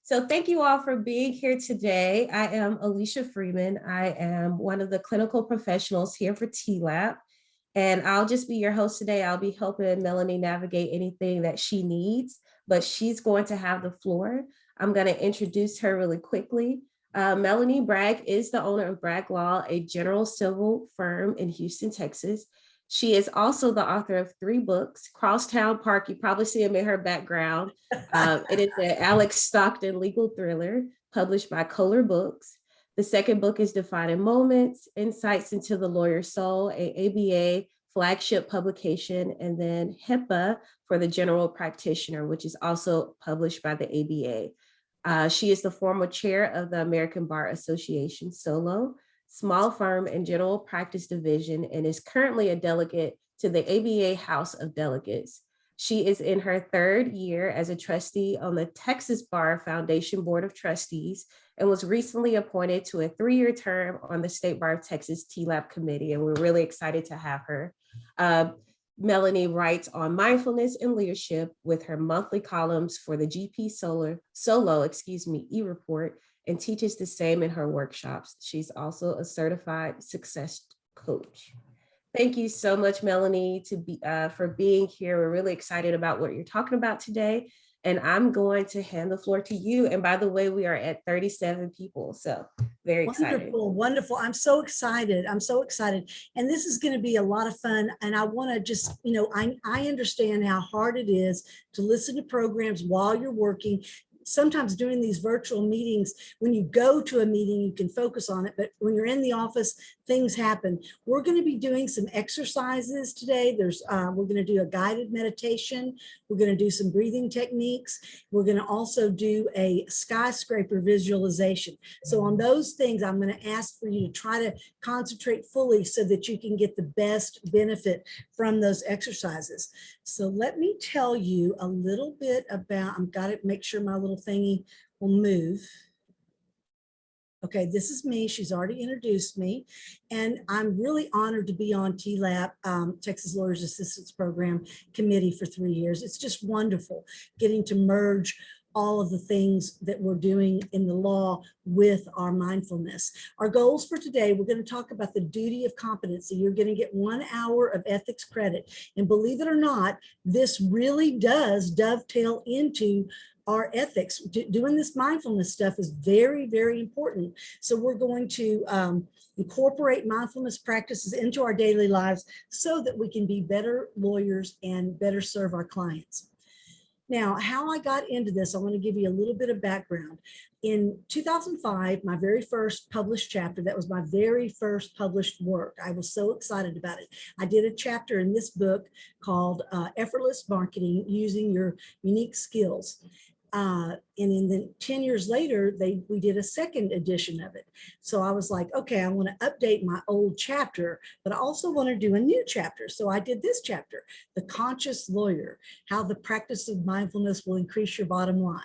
So thank you all for being here today. I am Alicia Freeman. I am one of the clinical professionals here for TLAP, and I'll just be your host today. I'll be helping Melanie navigate anything that she needs, but she's going to have the floor. I'm going to introduce her really quickly. Melanie Bragg is the owner of Bragg Law, a general civil firm in Houston, Texas. She is also the author of 3 books, Crosstown Park. You probably see him in her background. It is an Alex Stockton legal thriller published by Kohler Books. The second book is Defining Moments, Insights into the Lawyer's Soul, a ABA flagship publication, and then HIPAA for the General Practitioner, which is also published by the ABA. She is the former chair of the American Bar Association Solo, Small Firm and General Practice Division, and is currently a delegate to the ABA House of Delegates. She is in her 3rd year as a trustee on the Texas Bar Foundation Board of Trustees and was recently appointed to a 3-year term on the State Bar of Texas TLAP committee, and we're really excited to have her. Melanie writes on mindfulness and leadership with her monthly columns for the GP Solo e-report, and teaches the same in her workshops. She's also a certified success coach. Thank you so much, Melanie, for being here. We're really excited about what you're talking about today. And I'm going to hand the floor to you. And by the way, we are at 37 people, so very excited. Wonderful, wonderful. I'm so excited. I'm so excited. And this is going to be a lot of fun. And I want to just, I understand how hard it is to listen to programs while you're working. Sometimes doing these virtual meetings, when you go to a meeting, you can focus on it, but when you're in the office, things happen. We're going to be doing some exercises today. We're going to do a guided meditation. We're going to do some breathing techniques. We're going to also do a skyscraper visualization. So on those things, I'm going to ask for you to try to concentrate fully so that you can get the best benefit from those exercises. So let me tell you a little bit about, I've got to make sure my little thingy will move. Okay, this is me. She's already introduced me. And I'm really honored to be on TLAP, Texas Lawyers Assistance Program committee for 3 years. It's just wonderful getting to merge all of the things that we're doing in the law with our mindfulness. Our goals for today, we're going to talk about the duty of competency. You're going to get 1 hour of ethics credit. And believe it or not, this really does dovetail into our ethics. Doing this mindfulness stuff is very, very important. So we're going to incorporate mindfulness practices into our daily lives so that we can be better lawyers and better serve our clients. Now, how I got into this, I want to give you a little bit of background. In 2005, my very first published chapter, that was my very first published work. I was so excited about it. I did a chapter in this book called Effortless Marketing Using Your Unique Skills. And then 10 years later, we did a second edition of it. So I was like, okay, I want to update my old chapter, but I also want to do a new chapter. So I did this chapter, The Conscious Lawyer, How the Practice of Mindfulness Will Increase Your Bottom Line.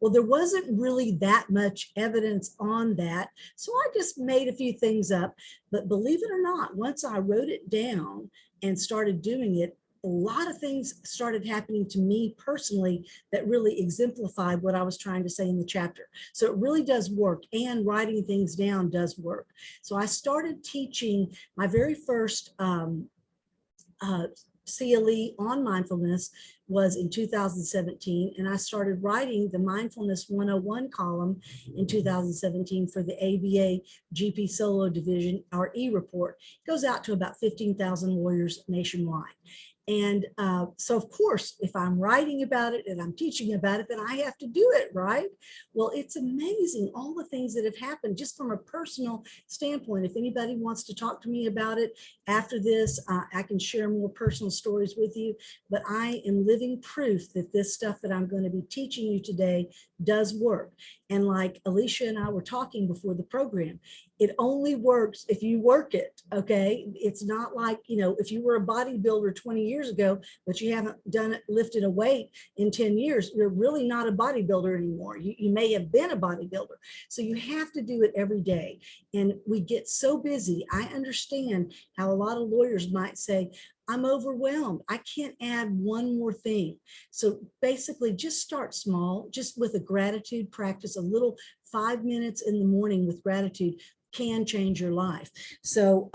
Well, there wasn't really that much evidence on that. So I just made a few things up, but believe it or not, once I wrote it down and started doing it, a lot of things started happening to me personally that really exemplified what I was trying to say in the chapter. So it really does work, and writing things down does work. So I started teaching my very first CLE on mindfulness was in 2017, and I started writing the Mindfulness 101 column in 2017 for the ABA GP Solo Division, our e-report. It goes out to about 15,000 lawyers nationwide. And so, of course, if I'm writing about it and I'm teaching about it, then I have to do it, right? Well, it's amazing all the things that have happened just from a personal standpoint. If anybody wants to talk to me about it after this, I can share more personal stories with you. But I am living proof that this stuff that I'm going to be teaching you today does work. And like Alicia and I were talking before the program, it only works if you work it, okay? It's not like, if you were a bodybuilder 20 years ago, but you haven't lifted a weight in 10 years, you're really not a bodybuilder anymore. You may have been a bodybuilder. So you have to do it every day. And we get so busy. I understand how a lot of lawyers might say, I'm overwhelmed. I can't add one more thing. So basically just start small, just with a gratitude practice, a little 5 minutes in the morning with gratitude can change your life. So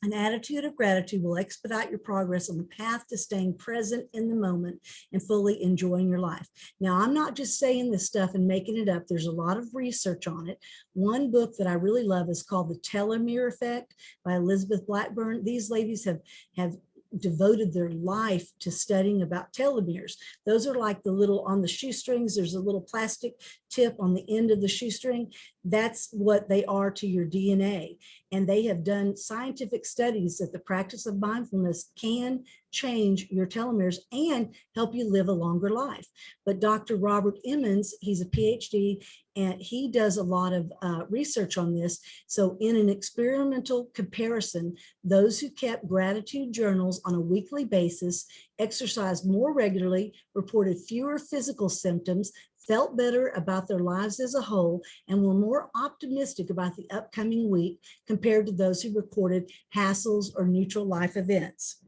an attitude of gratitude will expedite your progress on the path to staying present in the moment and fully enjoying your life. Now, I'm not just saying this stuff and making it up. There's a lot of research on it. One book that I really love is called The Telomere Effect by Elizabeth Blackburn. These ladies have devoted their life to studying about telomeres. Those are like the little, on the shoestrings, there's a little plastic tip on the end of the shoestring. That's what they are to your DNA. And they have done scientific studies that the practice of mindfulness can change your telomeres and help you live a longer life. But Dr. Robert Emmons, he's a PhD, and he does a lot of research on this. So in an experimental comparison, those who kept gratitude journals on a weekly basis exercised more regularly, reported fewer physical symptoms, felt better about their lives as a whole, and were more optimistic about the upcoming week compared to those who recorded hassles or neutral life events.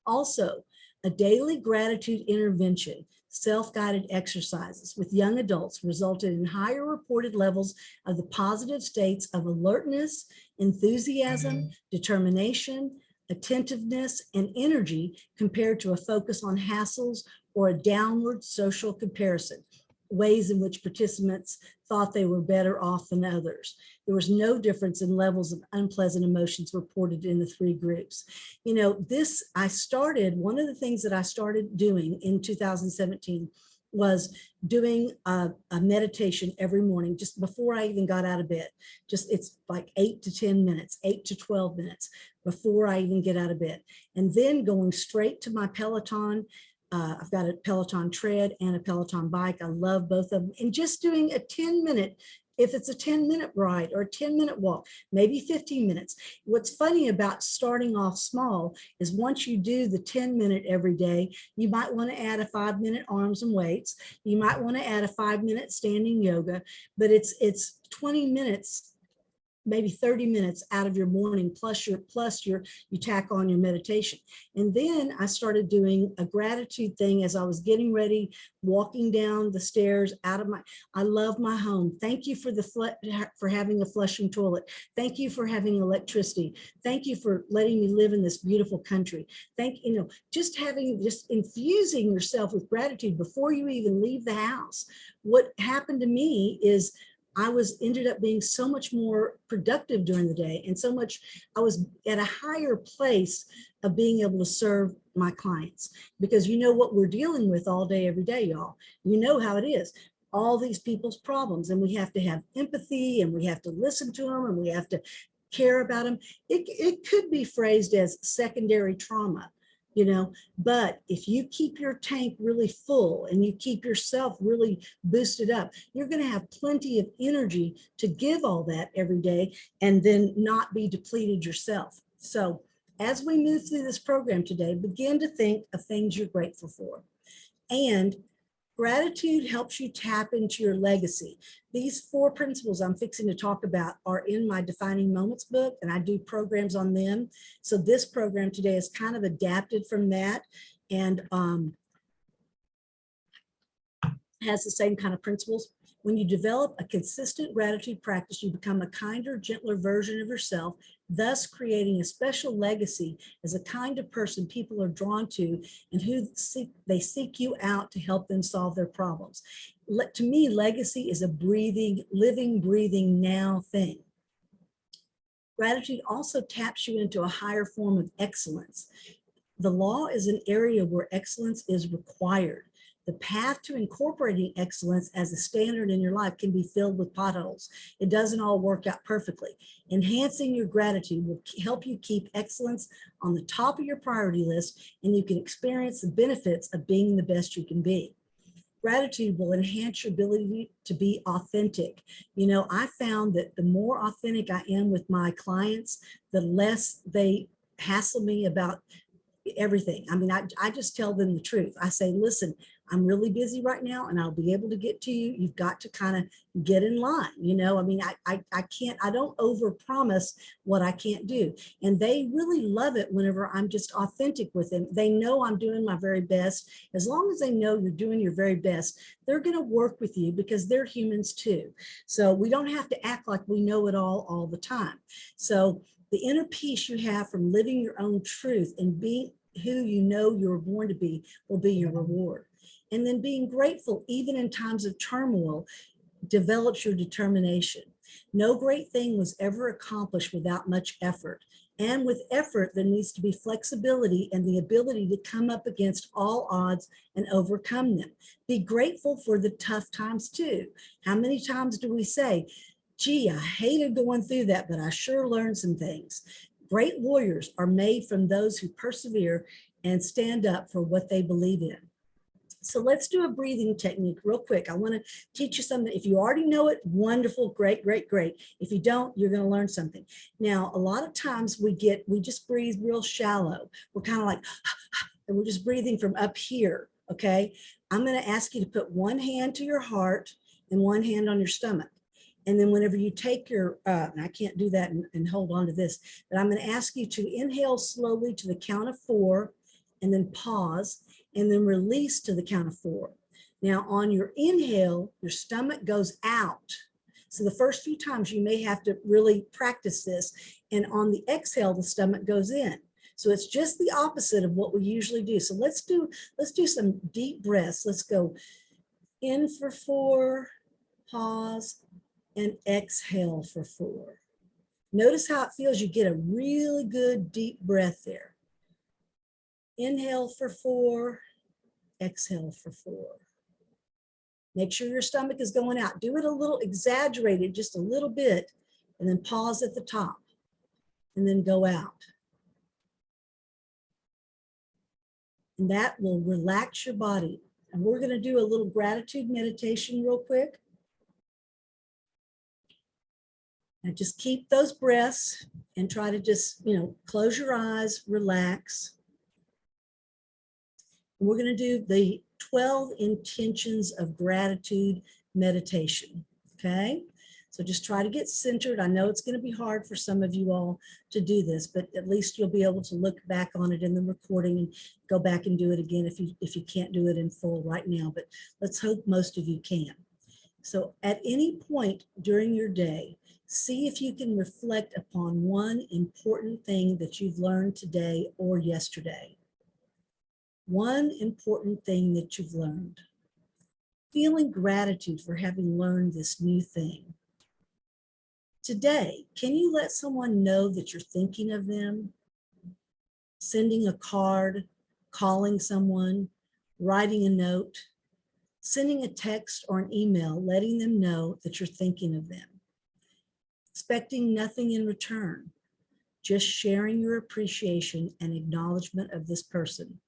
Also, a daily gratitude intervention, self-guided exercises with young adults resulted in higher reported levels of the positive states of alertness, enthusiasm, determination, attentiveness, and energy compared to a focus on hassles or a downward social comparison, ways in which participants thought they were better off than others. There was no difference in levels of unpleasant emotions reported in the three groups. You know, one of the things that I started doing in 2017 was doing a meditation every morning, just before I even got out of bed. It's like 8 to 10 minutes, 8 to 12 minutes before I even get out of bed. And then going straight to my Peloton. I've got a Peloton tread and a Peloton bike. I love both of them. And just doing a 10-minute, if it's a 10-minute ride or a 10-minute walk, maybe 15 minutes. What's funny about starting off small is once you do the 10-minute every day, you might want to add a 5-minute arms and weights. You might want to add a 5-minute standing yoga, but it's 20 minutes, maybe 30 minutes out of your morning, plus you tack on your meditation. And then I started doing a gratitude thing as I was getting ready, walking down the stairs I love my home. Thank you for having a flushing toilet. Thank you for having electricity. Thank you for letting me live in this beautiful country. Just infusing yourself with gratitude before you even leave the house. What happened to me is I ended up being so much more productive during the day, and I was at a higher place of being able to serve my clients, because you know what we're dealing with all day, every day, y'all. You know how it is. All these people's problems, and we have to have empathy, and we have to listen to them, and we have to care about them. It could be phrased as secondary trauma. But if you keep your tank really full and you keep yourself really boosted up, you're going to have plenty of energy to give all that every day and then not be depleted yourself. So as we move through this program today, begin to think of things you're grateful for. And gratitude helps you tap into your legacy. These 4 principles I'm fixing to talk about are in my Defining Moments book, and I do programs on them. So this program today is kind of adapted from that, and has the same kind of principles. When you develop a consistent gratitude practice, you become a kinder, gentler version of yourself, thus creating a special legacy as a kind of person people are drawn to and they seek you out to help them solve their problems. To me, legacy is a living, breathing now thing. Gratitude also taps you into a higher form of excellence. The law is an area where excellence is required. The path to incorporating excellence as a standard in your life can be filled with potholes. It doesn't all work out perfectly. Enhancing your gratitude will help you keep excellence on the top of your priority list, and you can experience the benefits of being the best you can be. Gratitude will enhance your ability to be authentic. I found that the more authentic I am with my clients, the less they hassle me about everything. I mean, I just tell them the truth. I say, listen, I'm really busy right now and I'll be able to get to you. You've got to kind of get in line. You know, I mean, I can't, I don't overpromise what I can't do. And they really love it whenever I'm just authentic with them. They know I'm doing my very best. As long as they know you're doing your very best, they're going to work with you because they're humans too. So we don't have to act like we know it all the time. So the inner peace you have from living your own truth and being who you know you were born to be will be your reward. And then being grateful, even in times of turmoil, develops your determination. No great thing was ever accomplished without much effort. And with effort, there needs to be flexibility and the ability to come up against all odds and overcome them. Be grateful for the tough times too. How many times do we say, gee, I hated going through that, but I sure learned some things. Great warriors are made from those who persevere and stand up for what they believe in. So let's do a breathing technique real quick. I want to teach you something. If you already know it, wonderful, great, great, great. If you don't, you're going to learn something. Now, a lot of times we just breathe real shallow. We're kind of like, and we're just breathing from up here, okay? I'm going to ask you to put one hand to your heart and one hand on your stomach. And then whenever you take your, and I can't do that and hold on to this, but I'm going to ask you to inhale slowly to the count of 4 and then pause and then release to the count of 4. Now on your inhale, your stomach goes out. So the first few times you may have to really practice this. And on the exhale, the stomach goes in. So it's just the opposite of what we usually do. So let's do some deep breaths. Let's go in for 4, pause, and exhale for 4. Notice how it feels. You get a really good deep breath there. Inhale for 4, exhale for 4. Make sure your stomach is going out. Do it a little exaggerated, just a little bit, and then pause at the top, and then go out. And that will relax your body. And we're going to do a little gratitude meditation real quick. And just keep those breaths and try to just, close your eyes, relax. And we're going to do the 12 intentions of gratitude meditation. Okay. So just try to get centered. I know it's going to be hard for some of you all to do this, but at least you'll be able to look back on it in the recording and go back and do it again if you can't do it in full right now, but let's hope most of you can. So at any point during your day, see if you can reflect upon one important thing that you've learned today or yesterday. One important thing that you've learned. Feeling gratitude for having learned this new thing. Today, can you let someone know that you're thinking of them? Sending a card, calling someone, writing a note, sending a text or an email, letting them know that you're thinking of them. Expecting nothing in return, just sharing your appreciation and acknowledgement of this person.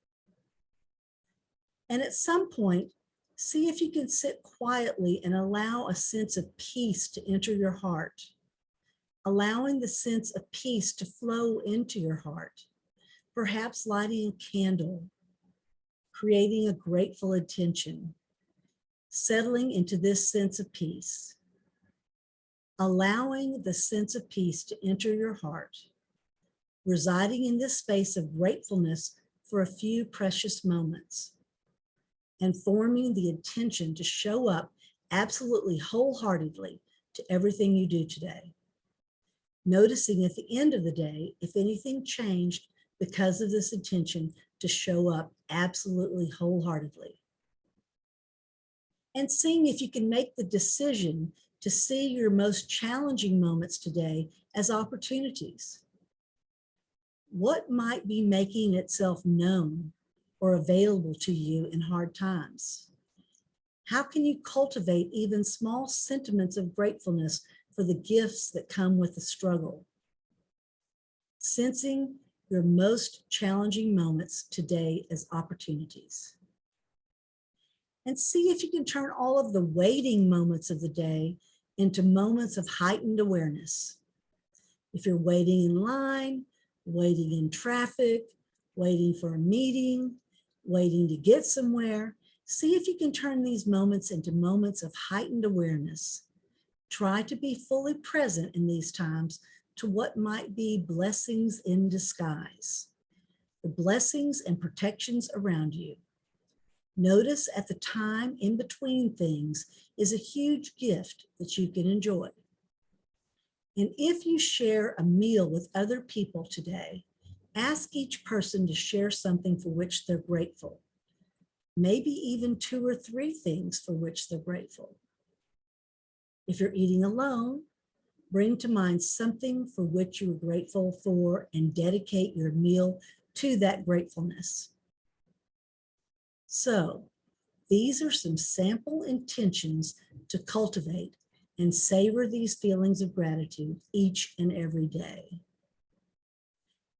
And at some point, see if you can sit quietly and allow a sense of peace to enter your heart, allowing the sense of peace to flow into your heart, perhaps lighting a candle, creating a grateful intention, settling into this sense of peace. Allowing the sense of peace to enter your heart, residing in this space of gratefulness for a few precious moments, and forming the intention to show up absolutely wholeheartedly to everything you do today. Noticing at the end of the day, if anything changed because of this intention to show up absolutely wholeheartedly. And seeing if you can make the decision to see your most challenging moments today as opportunities. What might be making itself known or available to you in hard times? How can you cultivate even small sentiments of gratefulness for the gifts that come with the struggle? Sensing your most challenging moments today as opportunities. And see if you can turn all of the waiting moments of the day into moments of heightened awareness. If you're waiting in line, waiting in traffic, waiting for a meeting, waiting to get somewhere. See if you can turn these moments into moments of heightened awareness. Try to be fully present in these times to what might be blessings in disguise, the blessings and protections around you. Notice at the time in between things is a huge gift that you can enjoy. And if you share a meal with other people today, ask each person to share something for which they're grateful. Maybe even 2 or 3 things for which they're grateful. If you're eating alone, bring to mind something for which you're grateful for and dedicate your meal to that gratefulness. So, these are some sample intentions to cultivate and savor these feelings of gratitude each and every day.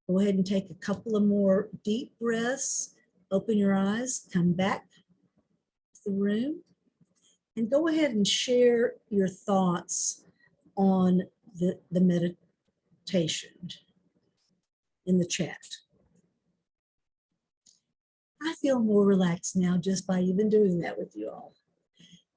Go ahead and take a couple of more deep breaths. Open your eyes, come back to the room, and go ahead and share your thoughts on the meditation in the chat. I feel more relaxed now just by even doing that with you all.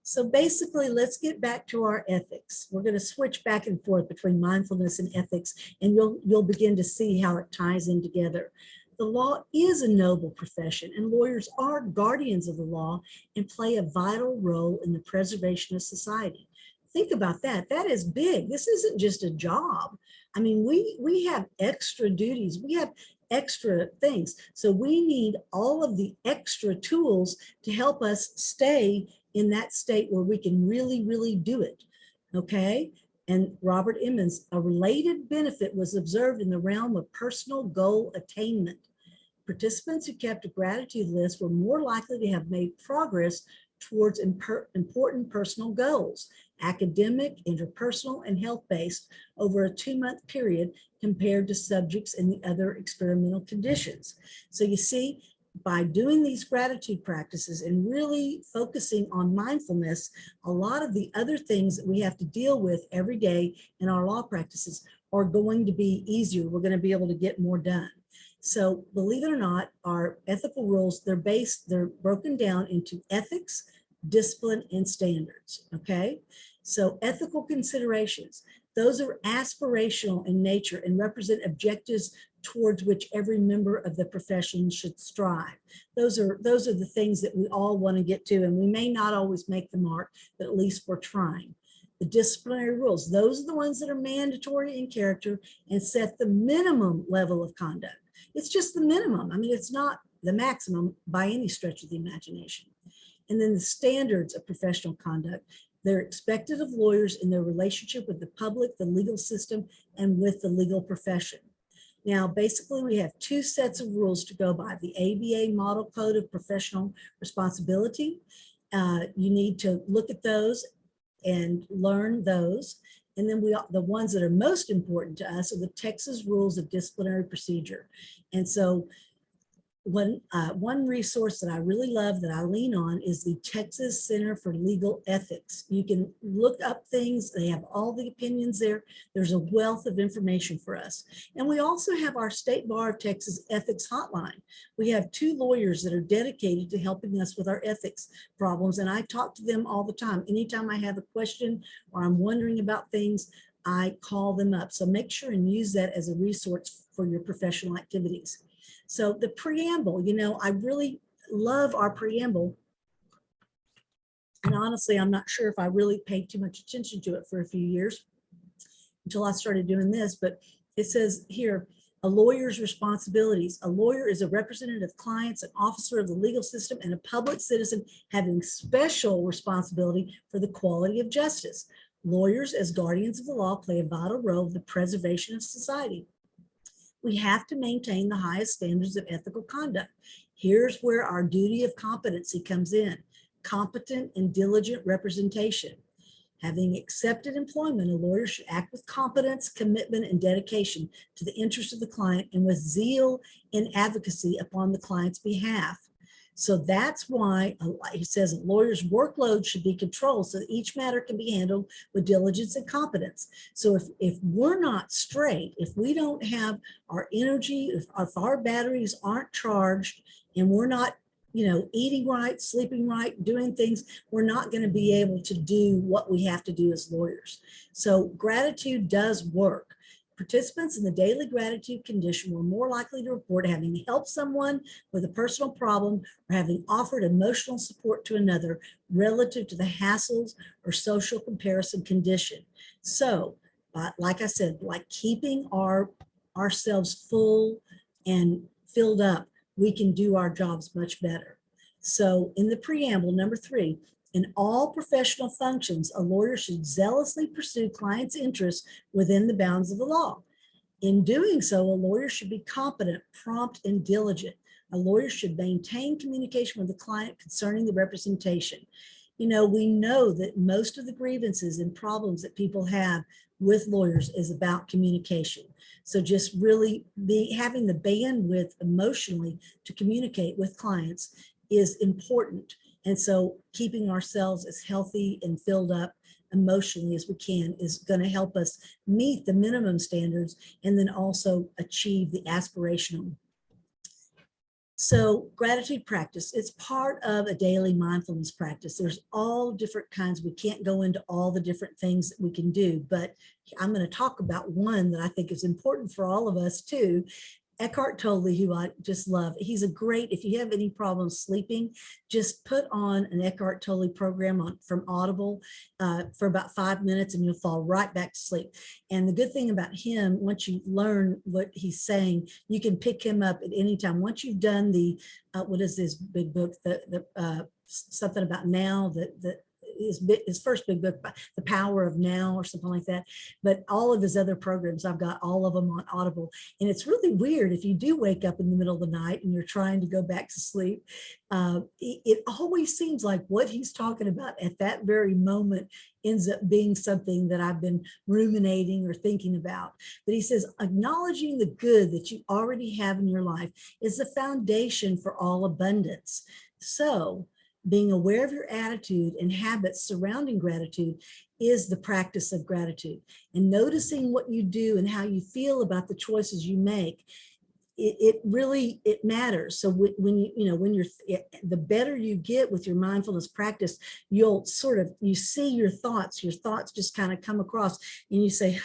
So basically, let's get back to our ethics. We're going to switch back and forth between mindfulness and ethics, and you'll begin to see how it ties in together. The law is a noble profession, and lawyers are guardians of the law and play a vital role in the preservation of society. Think about that. That is big. This isn't just a job. I mean, we have extra duties. We have extra things. So we need all of the extra tools to help us stay in that state where we can really, really do it. Okay. And Robert Emmons, a related benefit was observed in the realm of personal goal attainment. Participants who kept a gratitude list were more likely to have made progress towards important personal goals, academic, interpersonal, and health-based over a 2-month period compared to subjects in the other experimental conditions. So you see, by doing these gratitude practices and really focusing on mindfulness, a lot of the other things that we have to deal with every day in our law practices are going to be easier. We're going to be able to get more done. So believe it or not, our ethical rules, they're broken down into ethics, discipline, and standards, okay? So ethical considerations, those are aspirational in nature and represent objectives towards which every member of the profession should strive. Those are the things that we all want to get to, and we may not always make the mark, but at least we're trying. The disciplinary rules, those are the ones that are mandatory in character and set the minimum level of conduct. It's just the minimum. I mean, it's not the maximum by any stretch of the imagination. And then the standards of professional conduct. They're expected of lawyers in their relationship with the public, the legal system, and with the legal profession. Now, basically, we have 2 sets of rules to go by. The ABA Model Code of Professional Responsibility. You need to look at those and learn those. And then the ones that are most important to us are the Texas Rules of Disciplinary Procedure. And so one resource that I really love that I lean on is the Texas Center for Legal Ethics. You can look up things. They have all the opinions there. There's a wealth of information for us. And we also have our State Bar of Texas Ethics Hotline. We have 2 lawyers that are dedicated to helping us with our ethics problems. And I talk to them all the time. Anytime I have a question or I'm wondering about things, I call them up. So make sure and use that as a resource for your professional activities. So the preamble, I really love our preamble. And honestly, I'm not sure if I really paid too much attention to it for a few years until I started doing this, but it says here, a lawyer's responsibilities. A lawyer is a representative of clients, an officer of the legal system, and a public citizen having special responsibility for the quality of justice. Lawyers, as guardians of the law, play a vital role in the preservation of society. We have to maintain the highest standards of ethical conduct. Here's where our duty of competency comes in. Competent and diligent representation. Having accepted employment, a lawyer should act with competence, commitment, and dedication to the interest of the client and with zeal in advocacy upon the client's behalf. So that's why he says a lawyer's workload should be controlled so that each matter can be handled with diligence and competence. So if we're not straight, if we don't have our energy, if our batteries aren't charged and we're not, eating right, sleeping right, doing things, we're not going to be able to do what we have to do as lawyers. So gratitude does work. Participants in the daily gratitude condition were more likely to report having helped someone with a personal problem or having offered emotional support to another relative to the hassles or social comparison condition. So, like I said, like keeping ourselves full and filled up, we can do our jobs much better. So in the preamble, number 3, in all professional functions, a lawyer should zealously pursue clients' interests within the bounds of the law. In doing so, a lawyer should be competent, prompt, and diligent. A lawyer should maintain communication with the client concerning the representation. We know that most of the grievances and problems that people have with lawyers is about communication. So just really having the bandwidth emotionally to communicate with clients is important. And so keeping ourselves as healthy and filled up emotionally as we can is going to help us meet the minimum standards and then also achieve the aspirational. So gratitude practice, it's part of a daily mindfulness practice. There's all different kinds. We can't go into all the different things that we can do, but I'm going to talk about one that I think is important for all of us too. Eckhart Tolle, who I just love. He's a great, if you have any problems sleeping, just put on an Eckhart Tolle program from Audible for about 5 minutes and you'll fall right back to sleep. And the good thing about him, once you learn what he's saying, you can pick him up at any time. Once you've done the, what is this big book, something about now, his first big book, The Power of Now or something like that. But all of his other programs, I've got all of them on Audible. And it's really weird if you do wake up in the middle of the night and you're trying to go back to sleep. It always seems like what he's talking about at that very moment ends up being something that I've been ruminating or thinking about. But he says, acknowledging the good that you already have in your life is the foundation for all abundance. So, being aware of your attitude and habits surrounding gratitude is the practice of gratitude. And noticing what you do and how you feel about the choices you make, it really matters. So when the better you get with your mindfulness practice, you see your thoughts just kind of come across and you say,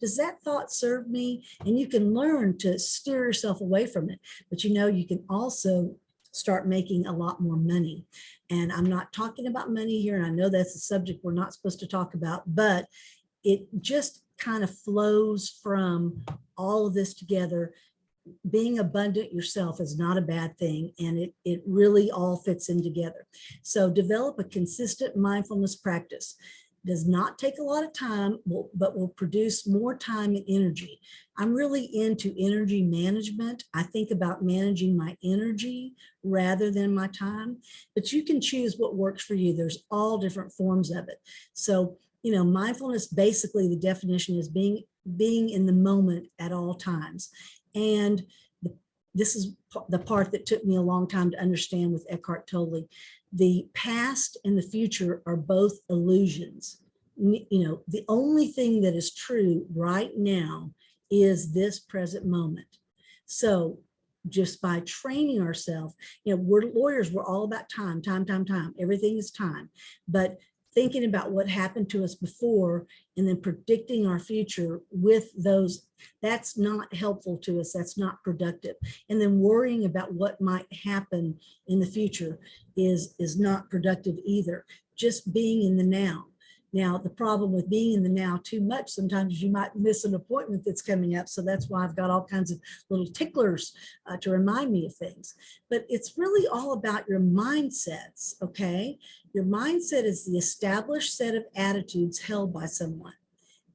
does that thought serve me? And you can learn to steer yourself away from it. But you can also start making a lot more money. And I'm not talking about money here, and I know that's a subject we're not supposed to talk about, but it just kind of flows from all of this together. Being abundant yourself is not a bad thing, and it really all fits in together. So develop a consistent mindfulness practice. Does not take a lot of time, but will produce more time and energy. I'm really into energy management. I think about managing my energy rather than my time, but you can choose what works for you. There's all different forms of it. So, mindfulness, basically the definition is being in the moment at all times. And this is the part that took me a long time to understand with Eckhart Tolle. The past and the future are both illusions. The only thing that is true right now is this present moment. So just by training ourselves, we're lawyers, we're all about time. Everything is time. But thinking about what happened to us before and then predicting our future with those, that's not helpful to us. That's not productive. And then worrying about what might happen in the future is not productive either. Just being in the now. Now, the problem with being in the now too much, sometimes you might miss an appointment that's coming up. So that's why I've got all kinds of little ticklers to remind me of things. But it's really all about your mindsets, okay? Your mindset is the established set of attitudes held by someone.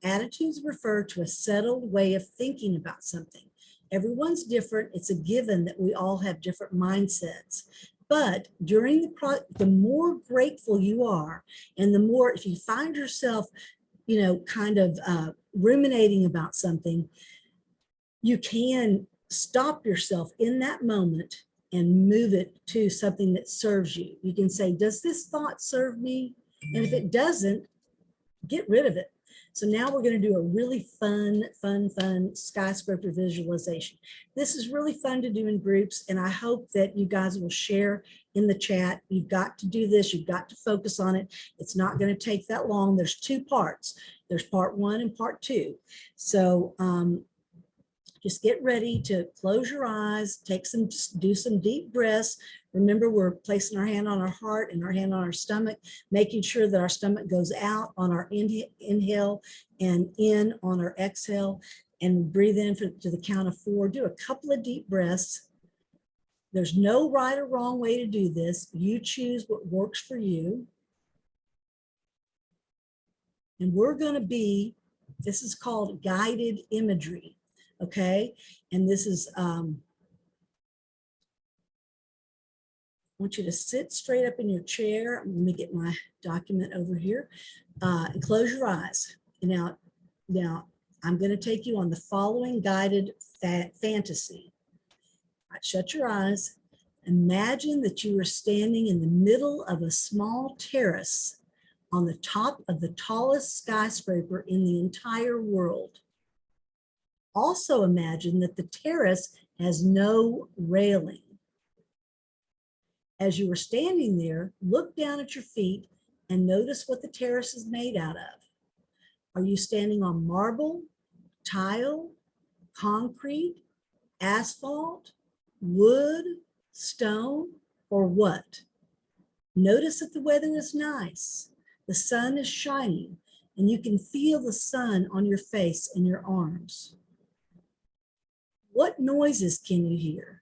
Attitudes refer to a settled way of thinking about something. Everyone's different. It's a given that we all have different mindsets. But during the more grateful you are, and the more, if you find yourself, kind of ruminating about something, you can stop yourself in that moment and move it to something that serves you. You can say, does this thought serve me? And if it doesn't, get rid of it. So now we're going to do a really fun skyscraper visualization. This is really fun to do in groups, and I hope that you guys will share in the chat. You've got to do this. You've got to focus on it. It's not going to take that long. There's 2 parts. There's part 1 and part 2. So just get ready to close your eyes, do some deep breaths. Remember, we're placing our hand on our heart and our hand on our stomach, making sure that our stomach goes out on our inhale and in on our exhale, and breathe in to the count of 4. Do a couple of deep breaths. There's no right or wrong way to do this. You choose what works for you. And we're going to be, this is called guided imagery. Okay, and this is, I want you to sit straight up in your chair. Let me get my document over here, and close your eyes. Now I'm going to take you on the following guided fantasy. All right, shut your eyes. Imagine that you are standing in the middle of a small terrace on the top of the tallest skyscraper in the entire world. Also imagine that the terrace has no railing. As you are standing there, look down at your feet and notice what the terrace is made out of. Are you standing on marble, tile, concrete, asphalt, wood, stone, or what? Notice that the weather is nice. The sun is shining, and you can feel the sun on your face and your arms. What noises can you hear?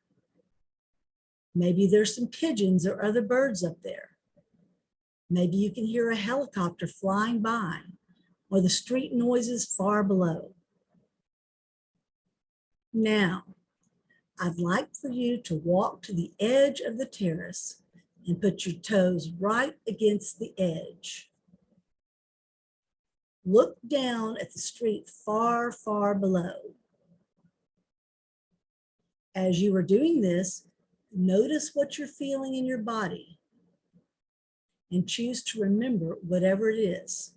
Maybe there's some pigeons or other birds up there. Maybe you can hear a helicopter flying by, or the street noises far below. Now, I'd like for you to walk to the edge of the terrace and put your toes right against the edge. Look down at the street far, far below. As you are doing this, notice what you're feeling in your body and choose to remember whatever it is.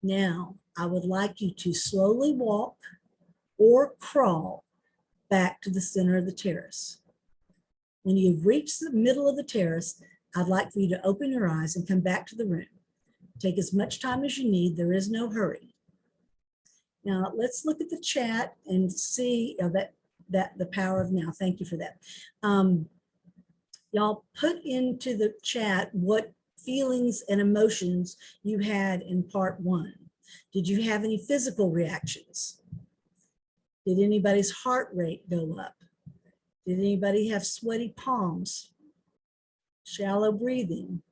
Now, I would like you to slowly walk or crawl back to the center of the terrace. When you've reached the middle of the terrace, I'd like for you to open your eyes and come back to the room. Take as much time as you need. There is no hurry. Now, let's look at the chat and see that the power of now. Thank you for that. Y'all put into the chat what feelings and emotions you had in part 1. Did you have any physical reactions? Did anybody's heart rate go up? Did anybody have sweaty palms? Shallow breathing?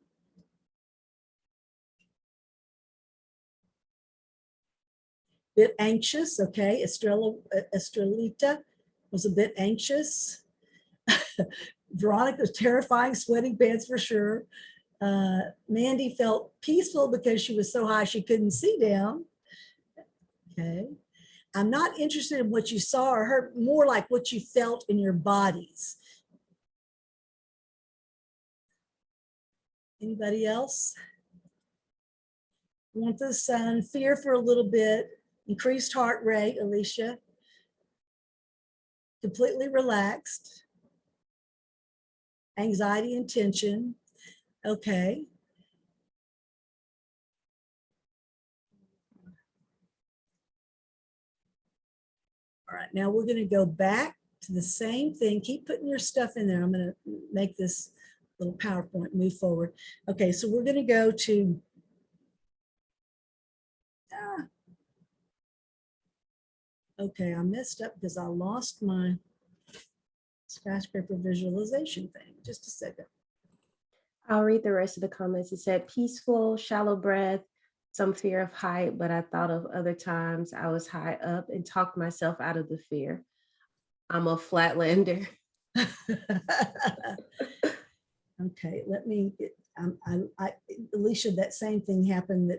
Bit anxious, okay. Estrelita was a bit anxious. Veronica was terrifying, sweating pants for sure. Mandy felt peaceful because she was so high she couldn't see down. Okay. I'm not interested in what you saw or heard, more like what you felt in your bodies. Anybody else? Want the sun, fear for a little bit, increased heart rate, Alicia. Completely relaxed. Anxiety and tension. Okay. All right, now we're going to go back to the same thing. Keep putting your stuff in there. I'm going to make this little PowerPoint move forward. Okay, so we're going to go to okay, I messed up because I lost my skyscraper visualization thing. Just a second. I'll read the rest of the comments. It said peaceful, shallow breath, some fear of height, but I thought of other times I was high up and talked myself out of the fear. I'm a flatlander. Okay, let me get, Alicia, that same thing happened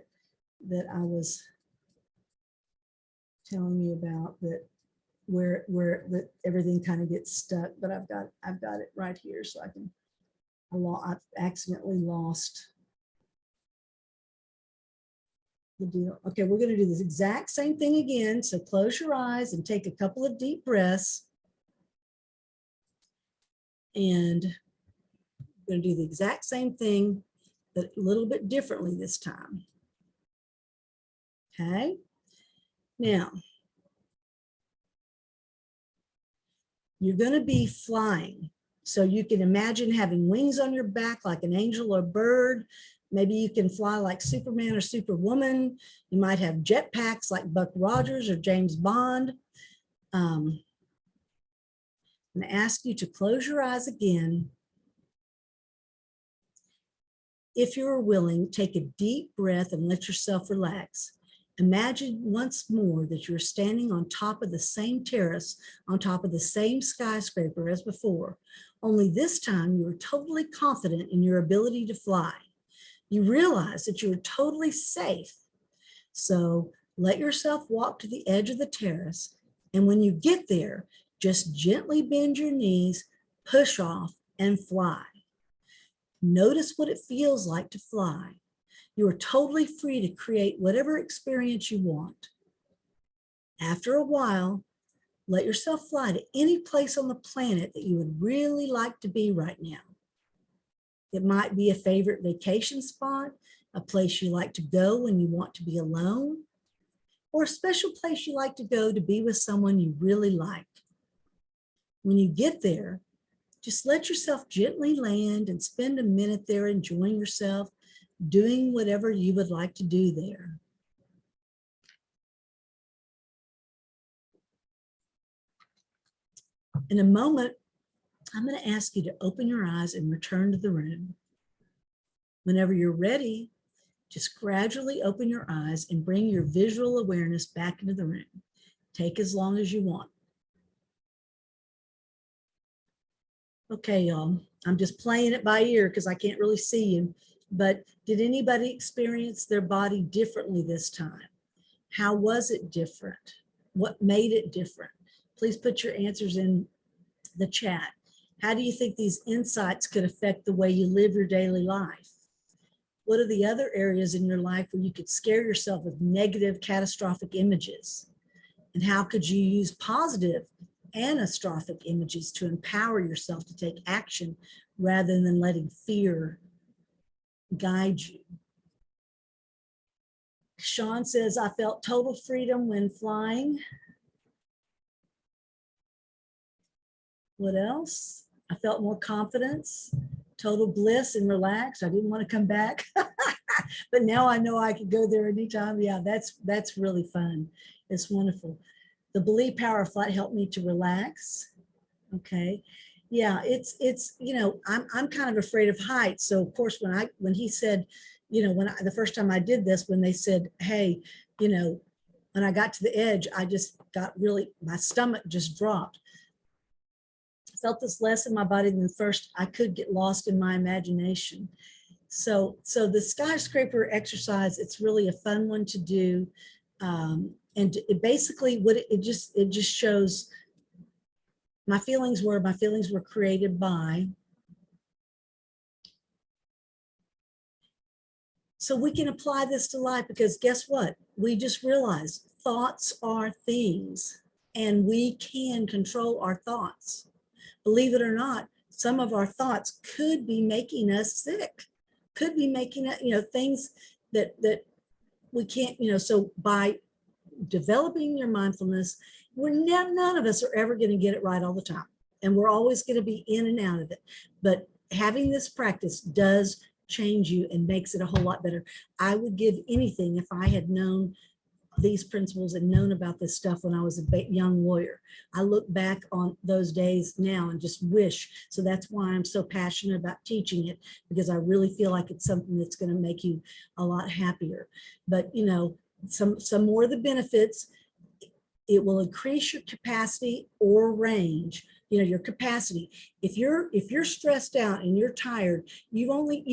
that I was telling you about, that everything kind of gets stuck, but I've got it right here, so I've accidentally lost the deal. Okay, we're going to do this exact same thing again. So close your eyes and take a couple of deep breaths. And we're going to do the exact same thing, but a little bit differently this time. Okay. Now, you're going to be flying. So you can imagine having wings on your back like an angel or bird. Maybe you can fly like Superman or Superwoman. You might have jetpacks like Buck Rogers or James Bond. I'm going to ask you to close your eyes again. If you're willing, take a deep breath and let yourself relax. Imagine once more that you're standing on top of the same terrace, on top of the same skyscraper as before, only this time you are totally confident in your ability to fly. You realize that you are totally safe. So let yourself walk to the edge of the terrace, and when you get there, just gently bend your knees, push off, and fly. Notice what it feels like to fly. You are totally free to create whatever experience you want. After a while, let yourself fly to any place on the planet that you would really like to be right now. It might be a favorite vacation spot, a place you like to go when you want to be alone, or a special place you like to go to be with someone you really like. When you get there, just let yourself gently land and spend a minute there enjoying yourself, doing whatever you would like to do there. In a moment, I'm going to ask you to open your eyes and return to the room. Whenever you're ready, just gradually open your eyes and bring your visual awareness back into the room. Take as long as you want. Okay, y'all, I'm just playing it by ear because I can't really see you, but did anybody experience their body differently this time? How was it different? What made it different? Please put your answers in the chat. How do you think these insights could affect the way you live your daily life? What are the other areas in your life where you could scare yourself with negative, catastrophic images? And how could you use positive, anastrophic images to empower yourself to take action rather than letting fear guide you? Sean says, I felt total freedom when flying. What else? I felt more confidence, total bliss and relaxed. I didn't want to come back, but now I know I could go there anytime. Yeah, that's really fun. It's wonderful. The belief power of flight helped me to relax. Okay. Yeah, it's you know, I'm kind of afraid of heights. So of course, when he said, you know, the first time I did this, when they said, hey, you know, when I got to the edge, I just got really, my stomach just dropped. I felt this less in my body than first. I could get lost in my imagination. So the skyscraper exercise, it's really a fun one to do. And it basically, it just shows my feelings were created by. So we can apply this to life because guess what? We just realized thoughts are things and we can control our thoughts. Believe it or not, some of our thoughts could be making us sick, could be making it, you know, things that we can't, you know, so by developing your mindfulness, none of us are ever going to get it right all the time. And we're always going to be in and out of it. But having this practice does change you and makes it a whole lot better. I would give anything if I had known these principles and known about this stuff when I was a young lawyer. I look back on those days now and just wish. So that's why I'm so passionate about teaching it, because I really feel like it's something that's going to make you a lot happier. But, you know, some more of the benefits, It will increase your capacity or range, your capacity. If you're stressed out and you're tired, you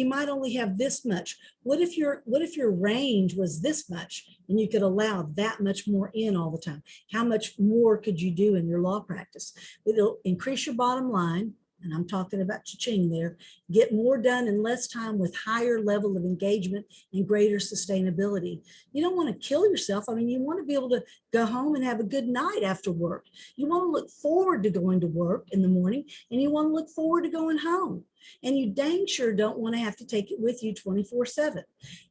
might only have this much. What if your range was this much and you could allow that much more in all the time? How much more could you do in your law practice? It'll increase your bottom line. And I'm talking about cha-ching there, get more done in less time with higher level of engagement and greater sustainability. You don't want to kill yourself. I mean, you want to be able to go home and have a good night after work. You want to look forward to going to work in the morning, and you want to look forward to going home. And you dang sure don't want to have to take it with you 24/7.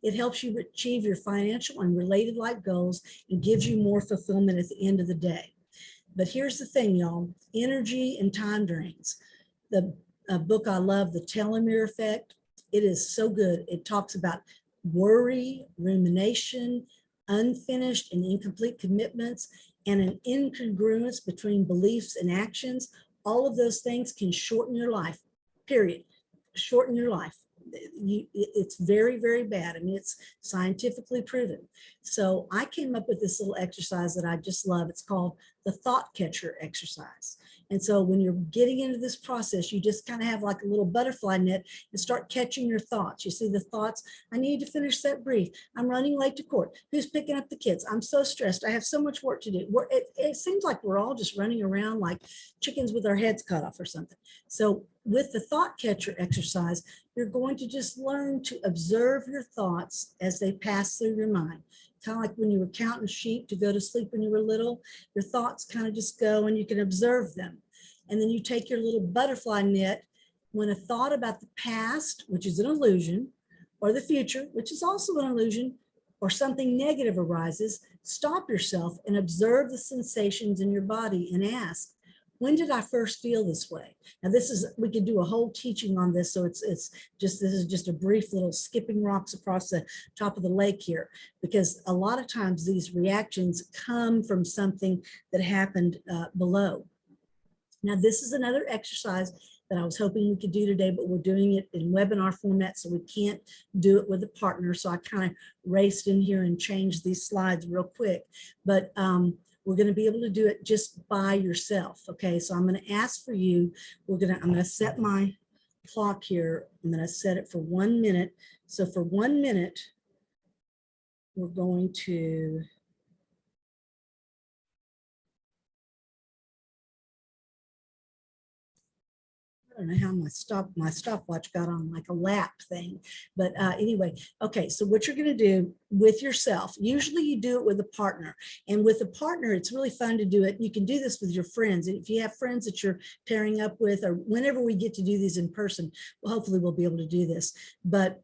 It helps you achieve your financial and related life goals and gives you more fulfillment at the end of the day. But here's the thing, y'all, energy and time drains. The book I love, The Telomere Effect, it is so good. It talks about worry, rumination, unfinished and incomplete commitments, and an incongruence between beliefs and actions. All of those things can shorten your life, period. Shorten your life. It's very, very bad. I mean, it's scientifically proven. So I came up with this little exercise that I just love. It's called the thought catcher exercise. And so when you're getting into this process, you just kind of have like a little butterfly net and start catching your thoughts. You see the thoughts, I need to finish that brief. I'm running late to court. Who's picking up the kids? I'm so stressed. I have so much work to do. It seems like we're all just running around like chickens with our heads cut off or something. So with the thought catcher exercise, you're going to just learn to observe your thoughts as they pass through your mind. Kind of like when you were counting sheep to go to sleep when you were little, your thoughts kind of just go and you can observe them. And then you take your little butterfly net. When a thought about the past, which is an illusion, or the future, which is also an illusion, or something negative arises, stop yourself and observe the sensations in your body and ask, when did I first feel this way? Now we could do a whole teaching on this. So this is just a brief little skipping rocks across the top of the lake here, because a lot of times these reactions come from something that happened below. Now, this is another exercise that I was hoping we could do today, but we're doing it in webinar format, so we can't do it with a partner. So I kind of raced in here and changed these slides real quick, but we're going to be able to do it just by yourself. Okay, so I'm going to ask for you. I'm going to set my clock here. I'm going to set it for 1 minute. So for 1 minute, we're going to I don't know how my stopwatch got on like a lap thing, but anyway, okay. So what you're going to do with yourself, usually you do it with a partner, and with a partner, it's really fun to do it. You can do this with your friends. If you have friends that you're pairing up with, or whenever we get to do these in person, well, hopefully we'll be able to do this. But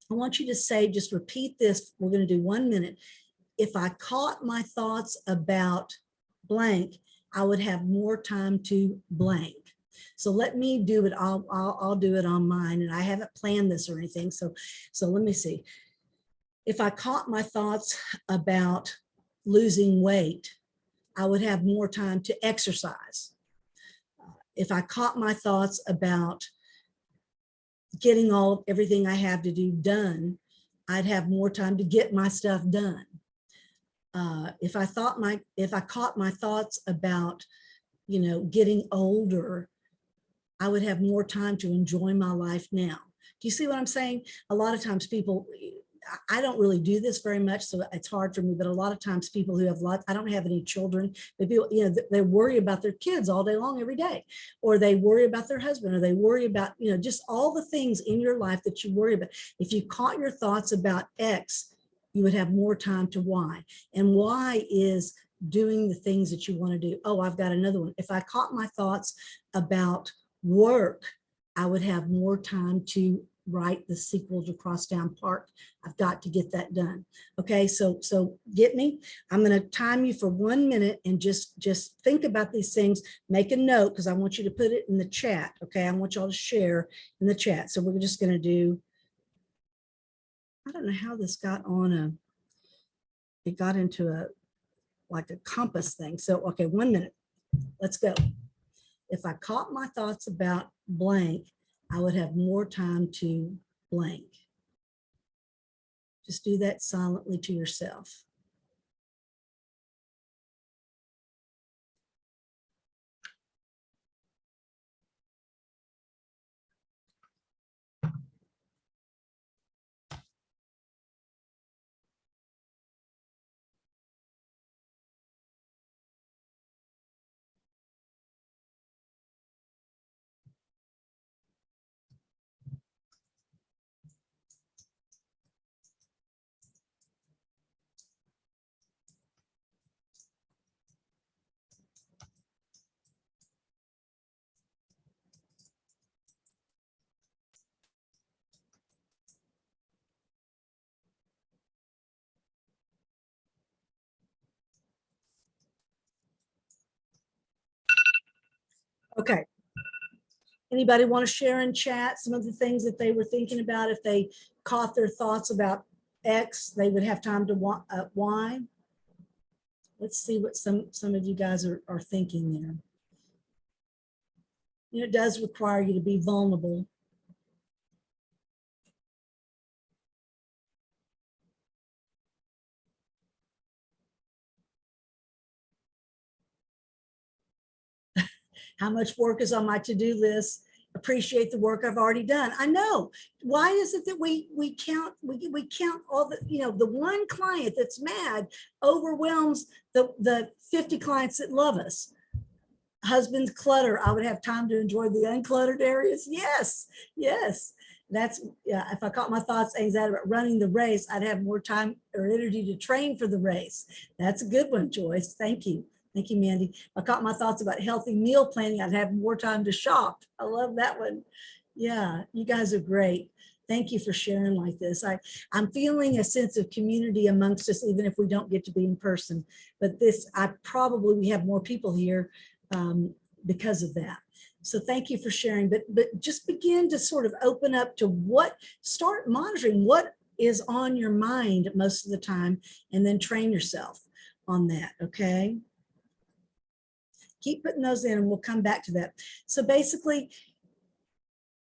I want you to say, just repeat this. We're going to do 1 minute. If I caught my thoughts about blank, I would have more time to blank. So let me do it. I'll do it on mine, and I haven't planned this or anything. So let me see. If I caught my thoughts about losing weight, I would have more time to exercise. If I caught my thoughts about getting everything I have to do done, I'd have more time to get my stuff done. If I caught my thoughts about, getting older, I would have more time to enjoy my life now. Do you see what I'm saying? A lot of times people, I don't really do this very much, so it's hard for me, but a lot of times people who have I don't have any children, but people, they worry about their kids all day long, every day, or they worry about their husband, or they worry about, just all the things in your life that you worry about. If you caught your thoughts about X, you would have more time to Y. And Y is doing the things that you want to do. Oh, I've got another one. If I caught my thoughts about work, I would have more time to write the sequel to Crosstown Park. I've got to get that done. Okay, so get me? I'm going to time you for 1 minute, and just think about these things. Make a note, because I want you to put it in the chat. Okay, I want y'all to share in the chat. So we're just going to do, I don't know how this got on it got into like a compass thing. So, okay, 1 minute. Let's go. If I caught my thoughts about blank, I would have more time to blank. Just do that silently to yourself. Okay. Anybody want to share in chat some of the things that they were thinking about? If they caught their thoughts about X, they would have time to Y. Let's see what some of you guys are thinking there. You know, it does require you to be vulnerable. How much work is on my to-do list? Appreciate the work I've already done. I know. Why is it that we count all the, you know, the one client that's mad overwhelms the 50 clients that love us? Husband's clutter. I would have time to enjoy the uncluttered areas. Yes, yes. That's, yeah, if I caught my thoughts, anxiety about running the race, I'd have more time or energy to train for the race. That's a good one, Joyce. Thank you. Thank you, Mandy. I caught my thoughts about healthy meal planning. I'd have more time to shop. I love that one. Yeah, you guys are great. Thank you for sharing like this. I'm feeling a sense of community amongst us, even if we don't get to be in person. But this, we have more people here because of that. So thank you for sharing, but just begin to sort of open up to start monitoring what is on your mind most of the time, and then train yourself on that, okay? Keep putting those in and we'll come back to that. So basically,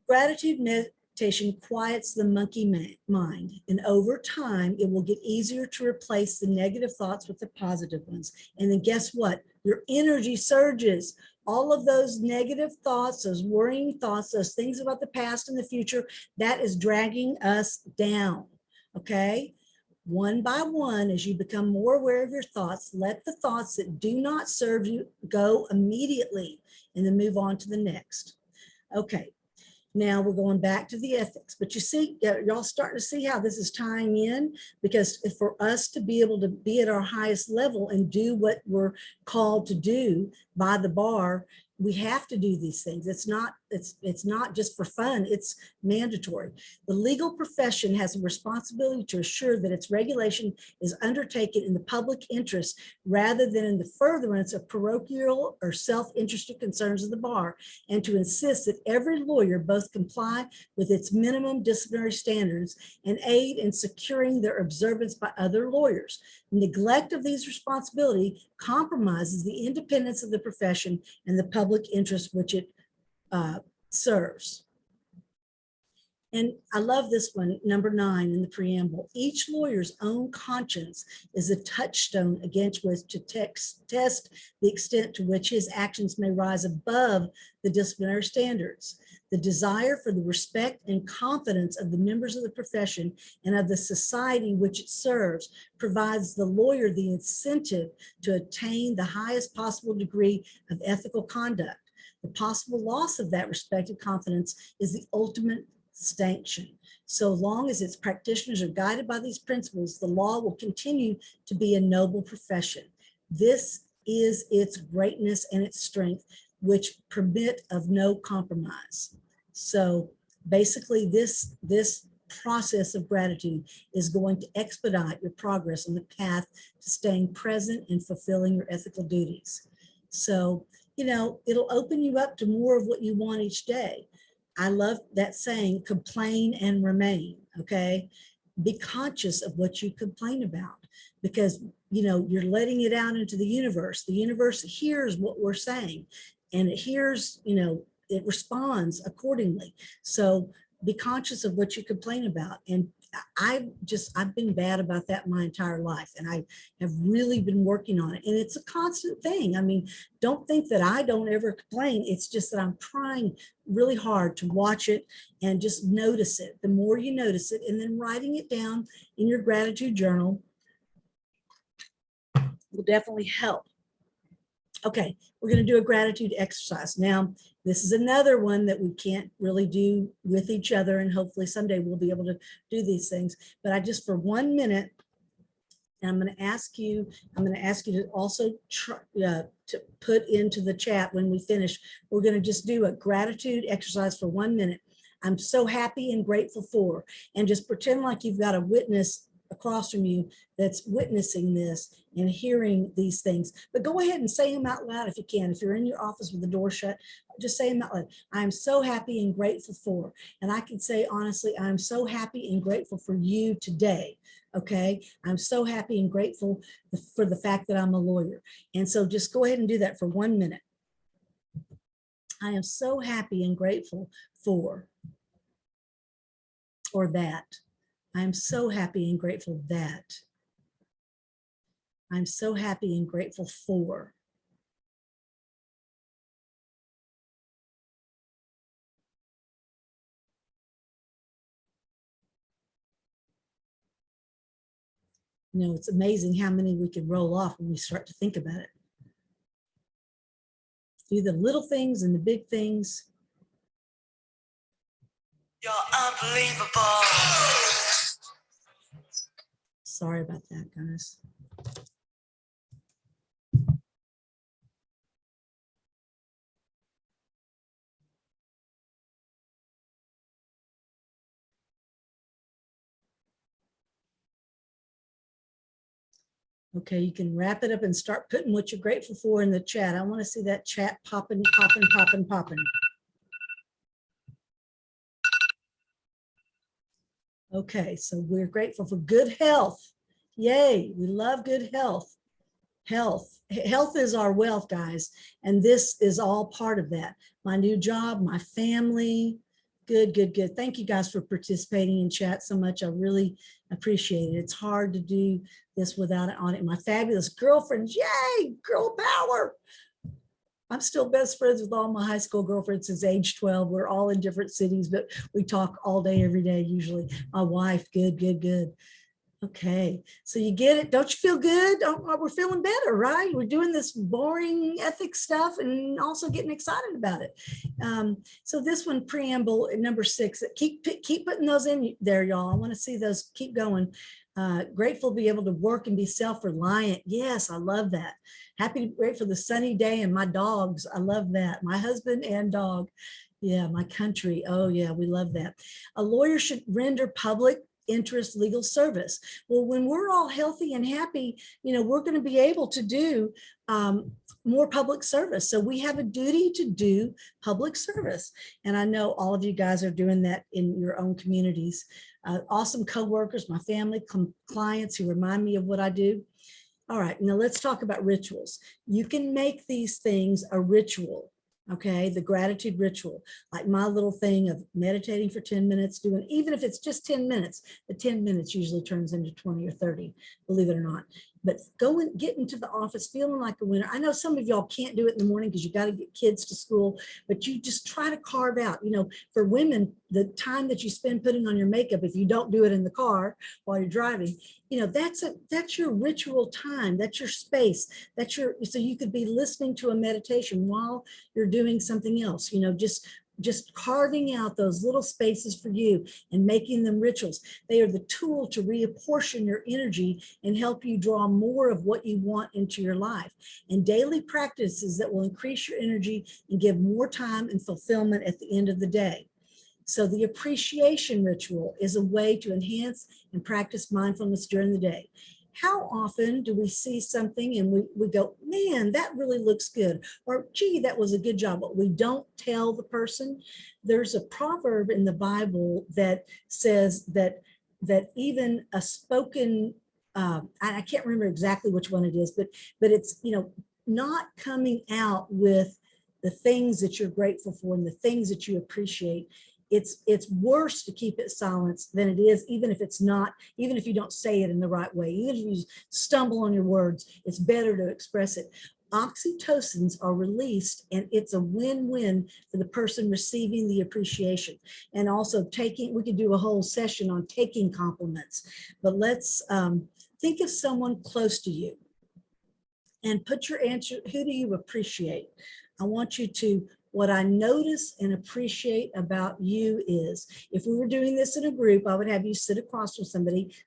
gratitude meditation quiets the monkey mind, and over time, it will get easier to replace the negative thoughts with the positive ones. And then guess what? Your energy surges. All of those negative thoughts, those worrying thoughts, those things about the past and the future, that is dragging us down, okay? One by one, as you become more aware of your thoughts, let the thoughts that do not serve you go immediately, and then move on to the next. Okay, now we're going back to the ethics, but you see, y'all starting to see how this is tying in, because for us to be able to be at our highest level and do what we're called to do by the bar, we have to do these things. It's not just for fun, it's mandatory. The legal profession has a responsibility to assure that its regulation is undertaken in the public interest rather than in the furtherance of parochial or self-interested concerns of the bar, and to insist that every lawyer both comply with its minimum disciplinary standards and aid in securing their observance by other lawyers. Neglect of these responsibilities compromises the independence of the profession and the public interest which it serves. And I love this one, number 9 in the preamble. Each lawyer's own conscience is a touchstone against which to test the extent to which his actions may rise above the disciplinary standards. The desire for the respect and confidence of the members of the profession and of the society which it serves provides the lawyer the incentive to attain the highest possible degree of ethical conduct. The possible loss of that respect and confidence is the ultimate sanction. So long as its practitioners are guided by these principles, the law will continue to be a noble profession. This is its greatness and its strength, which permit of no compromise. So basically this process of gratitude is going to expedite your progress on the path to staying present and fulfilling your ethical duties. So, you know, it'll open you up to more of what you want each day. I love that saying, complain and remain, okay? Be conscious of what you complain about, because, you know, you're letting it out into the universe. The universe hears what we're saying, and it hears, you know, it responds accordingly. So be conscious of what you complain about. And I've been bad about that my entire life, and I have really been working on it. And it's a constant thing. I mean, don't think that I don't ever complain. It's just that I'm trying really hard to watch it and just notice it. The more you notice it, and then writing it down in your gratitude journal will definitely help. Okay, we're going to do a gratitude exercise. Now, this is another one that we can't really do with each other, and hopefully someday we'll be able to do these things. But I just, for 1 minute, and I'm going to ask you to also try, to put into the chat when we finish. We're going to just do a gratitude exercise for 1 minute. I'm so happy and grateful for, and just pretend like you've got a witness across from you that's witnessing this and hearing these things. But go ahead and say them out loud if you can. If you're in your office with the door shut, just say them out loud. I'm so happy and grateful for. And I can say honestly, I'm so happy and grateful for you today. Okay, I'm so happy and grateful for the fact that I'm a lawyer. And so just go ahead and do that for 1 minute. I am so happy and grateful for, or that. I am so happy and grateful that. I'm so happy and grateful for. You know, it's amazing how many we can roll off when we start to think about it. Do the little things and the big things. You're unbelievable. Sorry about that, guys. Okay, you can wrap it up and start putting what you're grateful for in the chat. I want to see that chat popping, popping, popping, popping. Okay, so we're grateful for good health. Yay, we love good health. Health is our wealth, guys. And this is all part of that. My new job, my family. Good, good, good. Thank you guys for participating in chat so much. I really appreciate it. It's hard to do this without it on it. My fabulous girlfriends, yay, girl power. I'm still best friends with all my high school girlfriends since age 12. We're all in different cities, but we talk all day, every day, usually. My wife, good, good, good. Okay, so you get it. Don't you feel good? We're feeling better, right? We're doing this boring ethics stuff and also getting excited about it. So this one, preamble number 6, keep putting those in there, y'all. I want to see those. Keep going. Grateful to be able to work and be self-reliant. Yes, I love that. Happy to be grateful for the sunny day and my dogs. I love that. My husband and dog. Yeah, my country. Oh yeah, we love that. A lawyer should render public interest legal service. Well, when we're all healthy and happy, you know, we're going to be able to do more public service. So we have a duty to do public service. And I know all of you guys are doing that in your own communities. Awesome coworkers, my family, clients who remind me of what I do. All right, now let's talk about rituals. You can make these things a ritual. Okay, the gratitude ritual, like my little thing of meditating for 10 minutes, doing, even if it's just 10 minutes, the 10 minutes usually turns into 20 or 30, believe it or not. But get into the office feeling like a winner. I know some of y'all can't do it in the morning because you got to get kids to school, but you just try to carve out, you know, for women, the time that you spend putting on your makeup, if you don't do it in the car while you're driving, you know, that's your ritual time. That's your space. So you could be listening to a meditation while you're doing something else, you know, just carving out those little spaces for you and making them rituals. They are the tool to reapportion your energy and help you draw more of what you want into your life. And daily practices that will increase your energy and give more time and fulfillment at the end of the day. So the appreciation ritual is a way to enhance and practice mindfulness during the day. How often do we see something and we go, man, that really looks good, or gee, that was a good job, but we don't tell the person? There's a proverb in the Bible that says that even a spoken, I can't remember exactly which one it is, but it's, you know, not coming out with the things that you're grateful for and the things that you appreciate. It's worse to keep it silent than it is, even if you don't say it in the right way, even if you stumble on your words, it's better to express it. Oxytocins are released and it's a win-win for the person receiving the appreciation. And also we could do a whole session on taking compliments, but let's think of someone close to you and put your answer, who do you appreciate? I want you to, what I notice and appreciate about you is, if we were doing this in a group, I would have you sit across from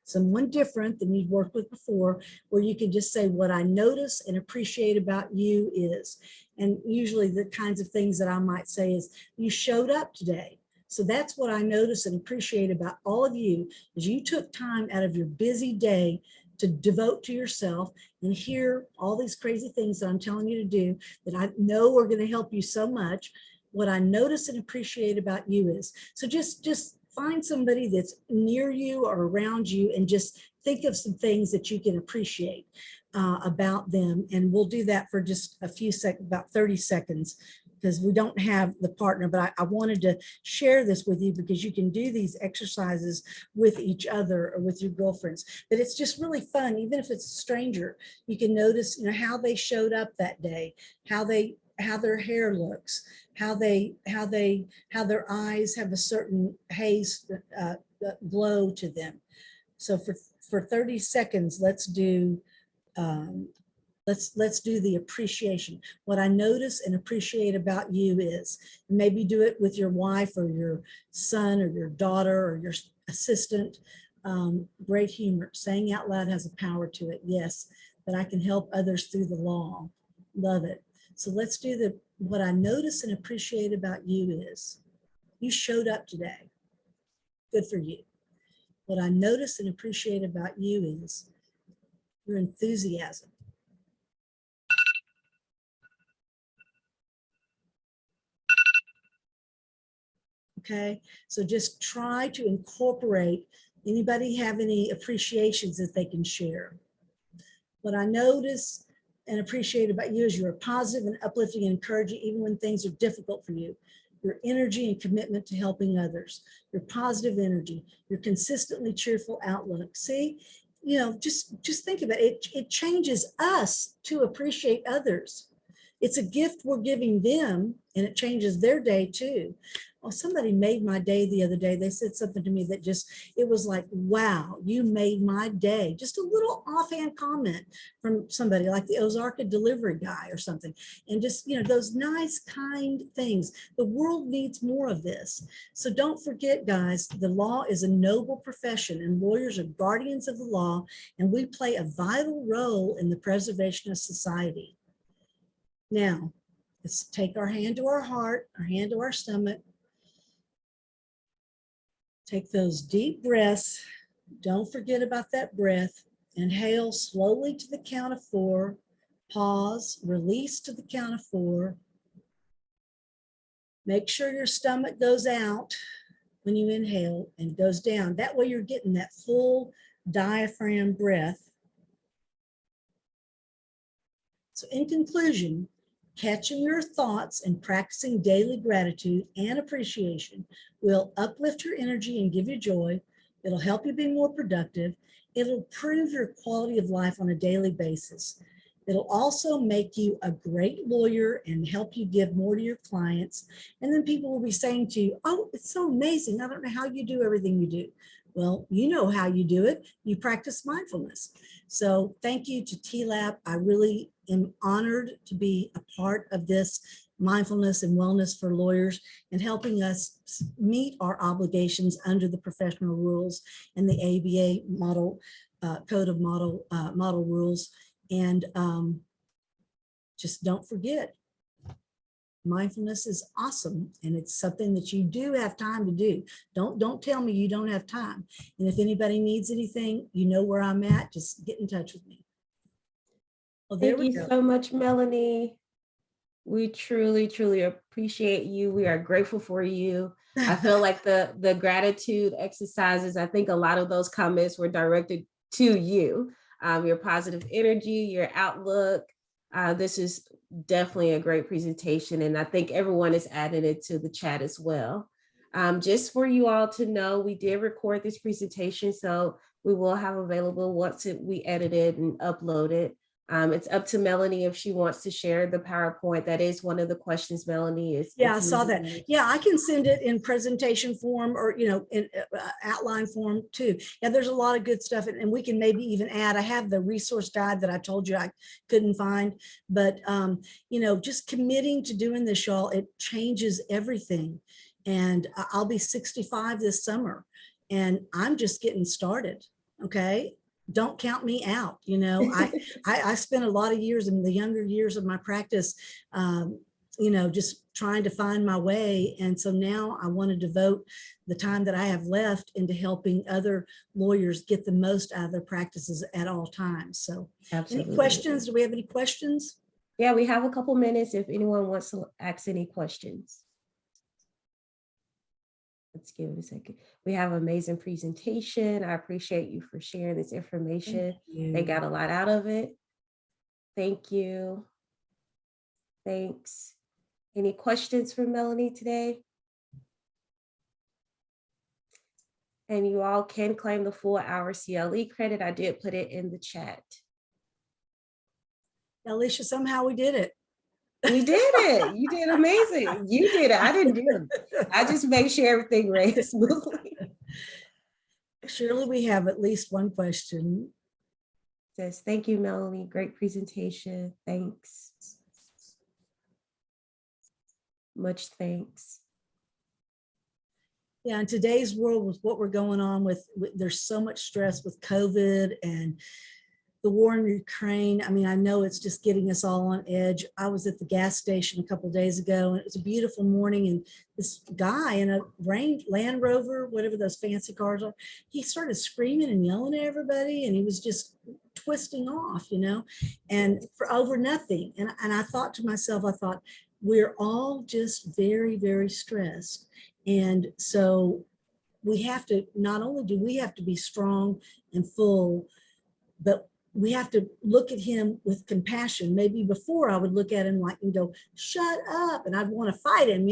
someone different than you've worked with before, where you can just say, what I notice and appreciate about you is, and usually the kinds of things that I might say is, you showed up today. So that's what I notice and appreciate about all of you, is you took time out of your busy day to devote to yourself and hear all these crazy things that I'm telling you to do that I know are going to help you so much. What I notice and appreciate about you is, so just find somebody that's near you or around you and just think of some things that you can appreciate about them. And we'll do that for just a few seconds, about 30 seconds, because we don't have the partner, but I wanted to share this with you because you can do these exercises with each other or with your girlfriends. But it's just really fun, even if it's a stranger. You can notice, how they showed up that day, how their hair looks, how their eyes have a certain haze glow to them. So for 30 seconds, let's do the appreciation. What I notice and appreciate about you is, maybe do it with your wife or your son or your daughter or your assistant. Great humor. Saying out loud has a power to it. Yes, that I can help others through the law. Love it. So let's do what I notice and appreciate about you is, you showed up today. Good for you. What I notice and appreciate about you is your enthusiasm. Okay, so just try to incorporate. Anybody have any appreciations that they can share? What I notice and appreciate about you is you're positive and uplifting and encouraging even when things are difficult for you. Your energy and commitment to helping others, your positive energy, your consistently cheerful outlook. See, just think about it. It changes us to appreciate others. It's a gift we're giving them, and it changes their day too. Oh, somebody made my day the other day. They said something to me that it was like, wow, you made my day. Just a little offhand comment from somebody like the Ozarka delivery guy or something. And just, those nice, kind things. The world needs more of this. So don't forget, guys, the law is a noble profession and lawyers are guardians of the law, and we play a vital role in the preservation of society. Now, let's take our hand to our heart, our hand to our stomach. Take those deep breaths. Don't forget about that breath. Inhale slowly to the count of 4. Pause, release to the count of 4. Make sure your stomach goes out when you inhale and goes down. That way you're getting that full diaphragm breath. So in conclusion, catching your thoughts and practicing daily gratitude and appreciation will uplift your energy and give you joy. It'll help you be more productive. It'll improve your quality of life on a daily basis. It'll also make you a great lawyer and help you give more to your clients. And then people will be saying to you, oh, it's so amazing. I don't know how you do everything you do. Well, you know how you do it. You practice mindfulness. So thank you to TLAP. I really am honored to be a part of this mindfulness and wellness for lawyers and helping us meet our obligations under the professional rules and the ABA model, code of model rules. And just don't forget, mindfulness is awesome, and it's something that you do have time to do. Don't tell me you don't have time. And if anybody needs anything, you know where I'm at. Just get in touch with me. Well, there Thank we you go. so much, Melanie. We truly, truly appreciate you. We are grateful for you. I feel like the gratitude exercises, I think a lot of those comments were directed to you. Your positive energy, your outlook. This is definitely a great presentation, and I think everyone is adding it to the chat as well. Just for you all to know, we did record this presentation, so we will have available once we edit it and upload it. It's up to Melanie if she wants to share the PowerPoint. That is one of the questions, Melanie. Yeah, I saw that. Yeah, I can send it in presentation form or, in outline form too. Yeah, there's a lot of good stuff. And we can maybe even add, I have the resource guide that I told you I couldn't find, but, just committing to doing this, y'all, it changes everything. And I'll be 65 this summer and I'm just getting started. Okay. Don't count me out. I spent a lot of years in the younger years of my practice, just trying to find my way. And so now I want to devote the time that I have left into helping other lawyers get the most out of their practices at all times. So Absolutely. any questions? Do we have any questions? Yeah, we have a couple minutes if anyone wants to ask any questions. Let's give it a second. We have an amazing presentation. I appreciate you for sharing this information. They got a lot out of it. Thank you. Thanks. Any questions for Melanie today? And you all can claim the full hour CLE credit. I did put it in the chat. Alicia, somehow we did it. We did it. You did amazing. You did it. I didn't do it. I just made sure everything ran smoothly. Surely we have at least one question. Says, thank you, Melanie. Great presentation. Thanks. Much thanks. Yeah, in today's world with what we're going on with there's so much stress with COVID and the war in Ukraine. I mean, I know it's just getting us all on edge. I was at the gas station a couple of days ago and it was a beautiful morning, and this guy in a Land Rover, whatever those fancy cars are, he started screaming and yelling at everybody, and he was just twisting off, and for over nothing. And I thought to myself, we're all just very, very stressed. And so we have to, not only do we have to be strong and full, but we have to look at him with compassion. Maybe before I would look at him like and go, shut up, and I'd want to fight him,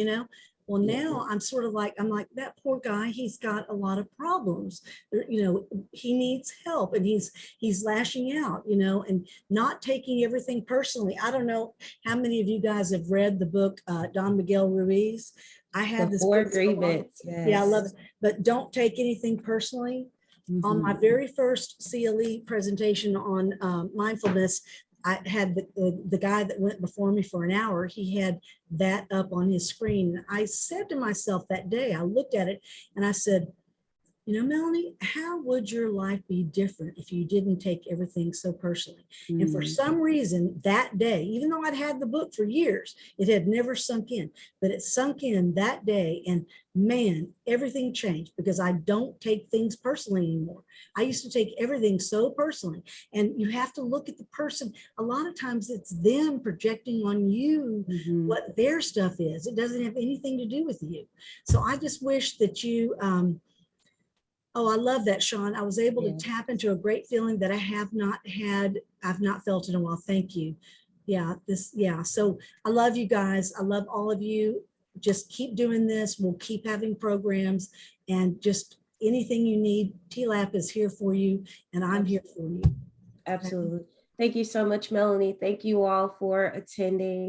Well, now I'm sort of like, that poor guy, he's got a lot of problems. He needs help, and he's lashing out, and not taking everything personally. I don't know how many of you guys have read the book, Don Miguel Ruiz. I have this book. Agreements. Yes. Yeah, I love it. But don't take anything personally. On my very first CLE presentation on mindfulness, I had the guy that went before me for an hour, he had that up on his screen. I said to myself that day, I looked at it and I said, Melanie, how would your life be different if you didn't take everything so personally? And for some reason that day, even though I'd had the book for years, it had never sunk in, but it sunk in that day. And man, everything changed because I don't take things personally anymore. I used to take everything so personally, and you have to look at the person. A lot of times it's them projecting on you what their stuff is. It doesn't have anything to do with you. So I just wish that you, oh, I love that, Sean. I was able to tap into a great feeling that I have not had. I've not felt in a while. Thank you. So I love you guys. I love all of you. Just keep doing this. We'll keep having programs, and just anything you need, TLAP is here for you, and I'm here for you. Absolutely. Thank you so much, Melanie. Thank you all for attending.